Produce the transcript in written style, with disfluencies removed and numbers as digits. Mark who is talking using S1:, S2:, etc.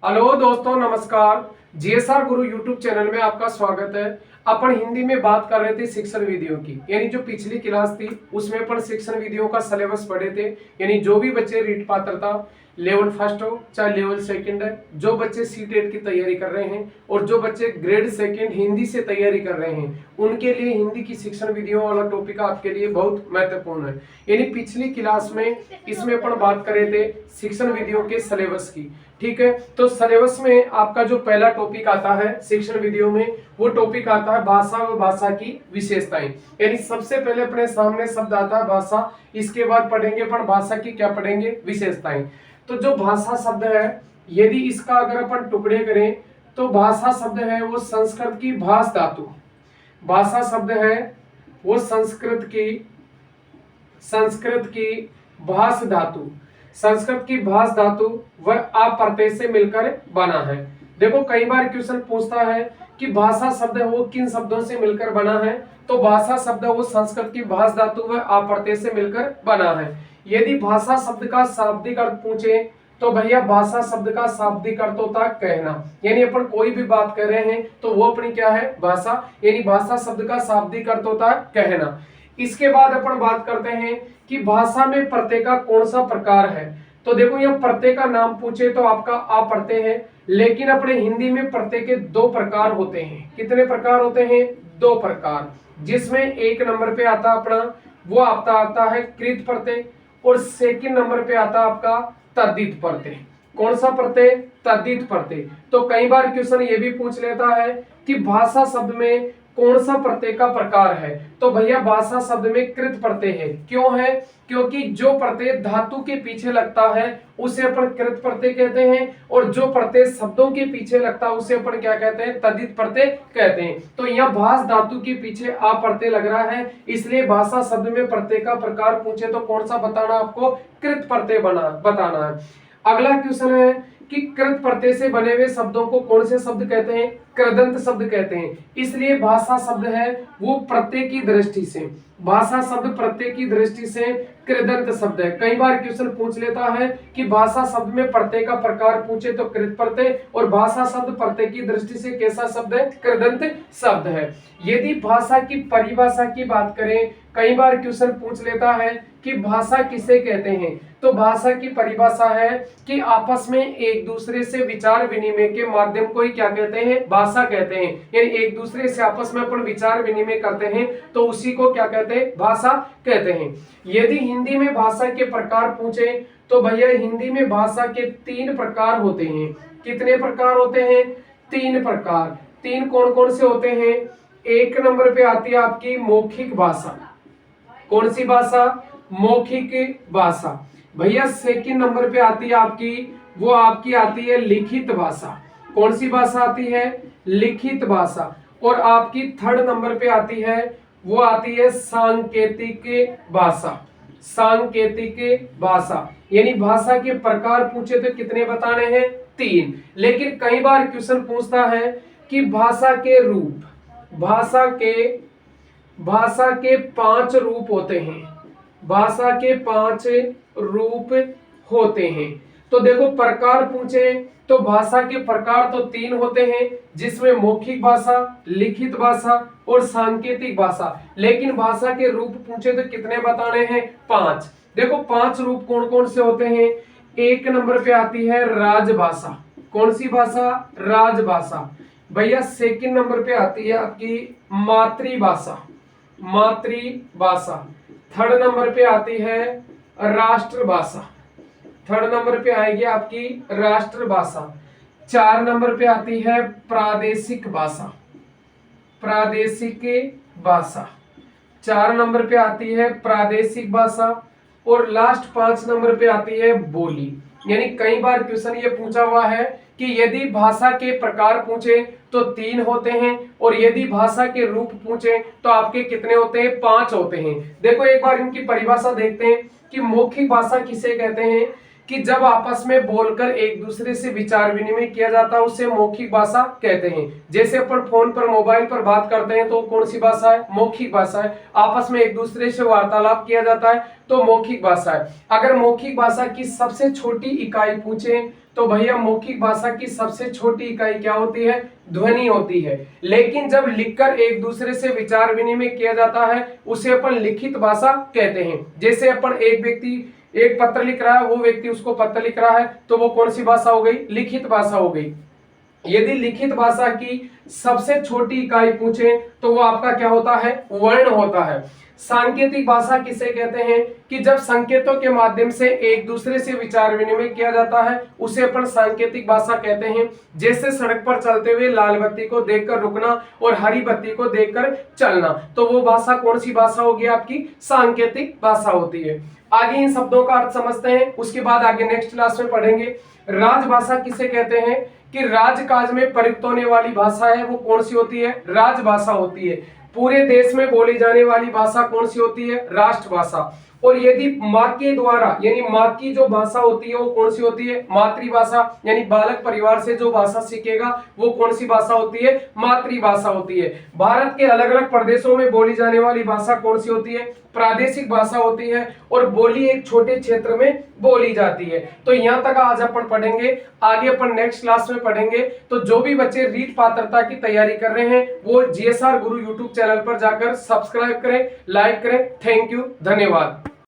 S1: Hello दोस्तों, नमस्कार। GSR गुरु YouTube channel में आपका स्वागत है। अपन हिंदी में बात कर रहे थे शिक्षण विधियों की, यानी जो पिछली क्लास थी उसमें अपन शिक्षण विधियों का सिलेबस पढ़े थे। यानी जो भी बच्चे रीट पात्रता लेवल फर्स्ट हो चाहे लेवल सेकंड है, जो बच्चे सीटेट की तैयारी कर रहे हैं और जो बच्चे ग्रेड सेकंड हिंदी से तैयारी कर रहे हैं, उनके लिए हिंदी की शिक्षण विधियों वाला टॉपिक आपके लिए बहुत महत्वपूर्ण है। यानी पिछली क्लास में इसमें अपन बात कर रहे थे शिक्षण विधियों के सिलेबस की। ठीक है, तो सिलेबस में आपका जो पहला टॉपिक आता है शिक्षण विधियों में, वो टॉपिक आता है भाषा व भाषा की विशेषताएं। यानी सबसे पहले अपने सामने शब्द आता है भाषा, इसके बाद पढ़ेंगे अपन भाषा की क्या पढ़ेंगे, विशेषताएं। तो जो भाषा शब्द है, यदि इसका अगर अपन टुकड़े करें तो भाषा शब्द है वो संस्कृत की भाष धातु, भाषा शब्द है वो संस्कृत की भाष धातु, संस्कृत की भाष धातु व आ प्रत्यय से मिलकर बना है। देखो कई बार क्वेश्चन पूछता है कि भाषा शब्द है वो किन शब्दों से मिलकर बना है, तो भाषा शब्द है वो संस्कृत की भाष धातु व आ प्रत्यय से मिलकर बना है। यदि भाषा शब्द का शाब्दिक अर्थ पूछे तो भैया भाषा शब्द का शाब्दिक अर्थ होता है कहना। यानी अपन कोई भी बात कर रहे हैं तो वो अपनी क्या है, भाषा। यानी भाषा शब्द का शाब्दिक अर्थ होता है कहना। इसके बाद अपन बात करते हैं कि भाषा में प्रत्यय का कौन सा प्रकार है। तो देखो यह प्रत्यय का नाम पूछे तो आपका आ प्रत्यय है, लेकिन अपने हिंदी में प्रत्यय के दो प्रकार होते हैं। कितने प्रकार होते हैं? दो प्रकार, जिसमें एक नंबर पे आता अपना वो आता है कृत प्रत्यय और सेकंड नंबर पे आता आपका तद्धित प्रत्यय। कौन सा प्रत्यय? तद्धित प्रत्यय। तो कई बार क्वेश्चन ये भी पूछ लेता है कि भाषा शब्द में कौन सा प्रत्यय का प्रकार है, तो भैया भाषा शब्द में कृत प्रत्यय है। क्यों है? क्योंकि जो प्रत्यय धातु के पीछे लगता है उसे अपन कृत प्रत्यय कहते हैं, और जो प्रत्यय शब्दों के पीछे लगता है उसे अपन क्या कहते हैं? तद्धित प्रत्यय कहते हैं। तो यहाँ भाष धातु के पीछे आ प्रत्यय लग रहा है, इसलिए भाषा शब्द में प्रत्यय का प्रकार पूछे तो कौन सा बताना आपको? कृत प्रत्यय बताना है। अगला क्वेश्चन है कि कृत प्रत्यय से बने हुए शब्दों को कौन से शब्द कहते हैं? कृदंत शब्द कहते हैं। इसलिए भाषा शब्द है वो प्रत्यय की दृष्टि से, भाषा शब्द प्रत्यय की दृष्टि से कृदंत शब्द है। कई बार क्वेश्चन पूछ लेता है कि भाषा शब्द में प्रत्यय का प्रकार पूछे तो कृत प्रत्यय, और भाषा शब्द प्रत्यय की दृष्टि से कैसा शब्द है? कृदंत शब्द है। यदि भाषा की परिभाषा की बात करें, कई बार क्वेश्चन पूछ लेता है कि भाषा किसे कहते हैं, तो भाषा की परिभाषा है कि आपस में एक दूसरे से विचार विनिमय के माध्यम को ही क्या कहते हैं? भाषा कहते हैं। यानी एक दूसरे से आपस में अपन विचार विनिमय करते हैं तो उसी को क्या कहते हैं? भाषा कहते हैं। यदि हिंदी में भाषा के प्रकार पूछे तो भैया हिंदी में भाषा के तीन प्रकार होते हैं। कितने प्रकार होते हैं? तीन प्रकार। तीन कौन कौन से होते हैं? एक नंबर पे आती है आपकी मौखिक भाषा। कौन सी भाषा? मौखिक भाषा। भैया सेकंड नंबर पे आती है आपकी, वो आपकी आती है लिखित भाषा। कौन सी भाषा आती है? लिखित भाषा। और आपकी थर्ड नंबर पे आती है, वो आती है सांकेतिक भाषा। सांकेतिक भाषा। यानी भाषा के प्रकार पूछे तो कितने बताने हैं? तीन। लेकिन कई बार क्वेश्चन पूछता है कि भाषा के रूप, भाषा के 5 रूप होते हैं। भाषा के 5 रूप होते हैं। तो देखो प्रकार पूछे तो भाषा के प्रकार तो 3 होते हैं, जिसमें मौखिक भाषा, लिखित भाषा और सांकेतिक भाषा। लेकिन भाषा के रूप पूछे तो कितने बताने हैं? 5। देखो 5 रूप कौन कौन से होते हैं? एक नंबर पे आती है राजभाषा। कौन सी भाषा? राजभाषा। भैया सेकंड नंबर पे आती है आपकी मातृभाषा। मातृभाषा। थर्ड नंबर पे आती है राष्ट्रभाषा। थर्ड नंबर पे आएगी आपकी राष्ट्रभाषा। 4 नंबर पे आती है प्रादेशिक भाषा। प्रादेशिक भाषा। 4 नंबर पे आती है प्रादेशिक भाषा। और लास्ट 5 नंबर पे आती है बोली। यानी कई बार क्वेश्चन ये पूछा हुआ है कि यदि भाषा के प्रकार पूछे तो 3 होते हैं, और यदि भाषा के रूप पूछे तो आपके कितने होते हैं? 5 होते हैं। देखो एक बार इनकी परिभाषा देखते हैं कि मौखिक भाषा किसे कहते हैं। कि जब आपस में बोलकर एक दूसरे से विचार विनिमय किया जाता है उसे मौखिक भाषा कहते हैं। जैसे अपन फोन पर मोबाइल पर बात करते हैं तो कौन सी भाषा है? मौखिक भाषा है। आपस में एक दूसरे से वार्तालाप किया जाता है तो मौखिक भाषा है। अगर मौखिक भाषा की सबसे छोटी इकाई पूछे तो भैया मौखिक भाषा की सबसे छोटी इकाई क्या होती है? ध्वनि होती है। लेकिन जब लिखकर एक दूसरे से विचार विनिमय किया जाता है उसे अपन लिखित भाषा कहते हैं। जैसे अपन एक व्यक्ति एक पत्र लिख रहा है, वो व्यक्ति उसको पत्र लिख रहा है, तो वो कौन सी भाषा हो गई? लिखित भाषा हो गई। यदि लिखित भाषा की सबसे छोटी इकाई पूछे तो वो आपका क्या होता है? वर्ण होता है। सांकेतिक भाषा किसे कहते हैं? कि जब संकेतों के माध्यम से एक दूसरे से विचार विनिमय किया जाता है उसे अपन सांकेतिक भाषा कहते हैं। जैसे सड़क पर चलते हुए लाल बत्ती को देखकर रुकना और हरी बत्ती को देखकर चलना, तो वो भाषा कौन सी भाषा होगी? आपकी सांकेतिक भाषा होती है। आगे इन शब्दों का अर्थ समझते हैं, उसके बाद आगे नेक्स्ट क्लास में पढ़ेंगे। राजभाषा किसे कहते हैं? कि राजकाज में प्रयुक्त होने वाली भाषा है वो कौन सी होती है? राजभाषा होती है। पूरे देश में बोली जाने वाली भाषा कौन सी होती है? राष्ट्रभाषा। और यदि माँ के द्वारा यानी माँ की जो भाषा होती है वो कौन सी होती है? मातृभाषा। यानी बालक परिवार से जो भाषा सीखेगा वो कौन सी भाषा होती है? मातृभाषा होती है। भारत के अलग अलग प्रदेशों में बोली जाने वाली भाषा कौन सी होती है? प्रादेशिक भाषा होती है। और बोली एक छोटे क्षेत्र में बोली जाती है। तो यहाँ तक आज अपन पढ़ेंगे, आगे अपन नेक्स्ट क्लास में पढ़ेंगे। तो जो भी बच्चे रीट पात्रता की तैयारी कर रहे हैं वो जीएसआर गुरु यूट्यूब चैनल पर जाकर सब्सक्राइब करें, लाइक करें। थैंक यू, धन्यवाद।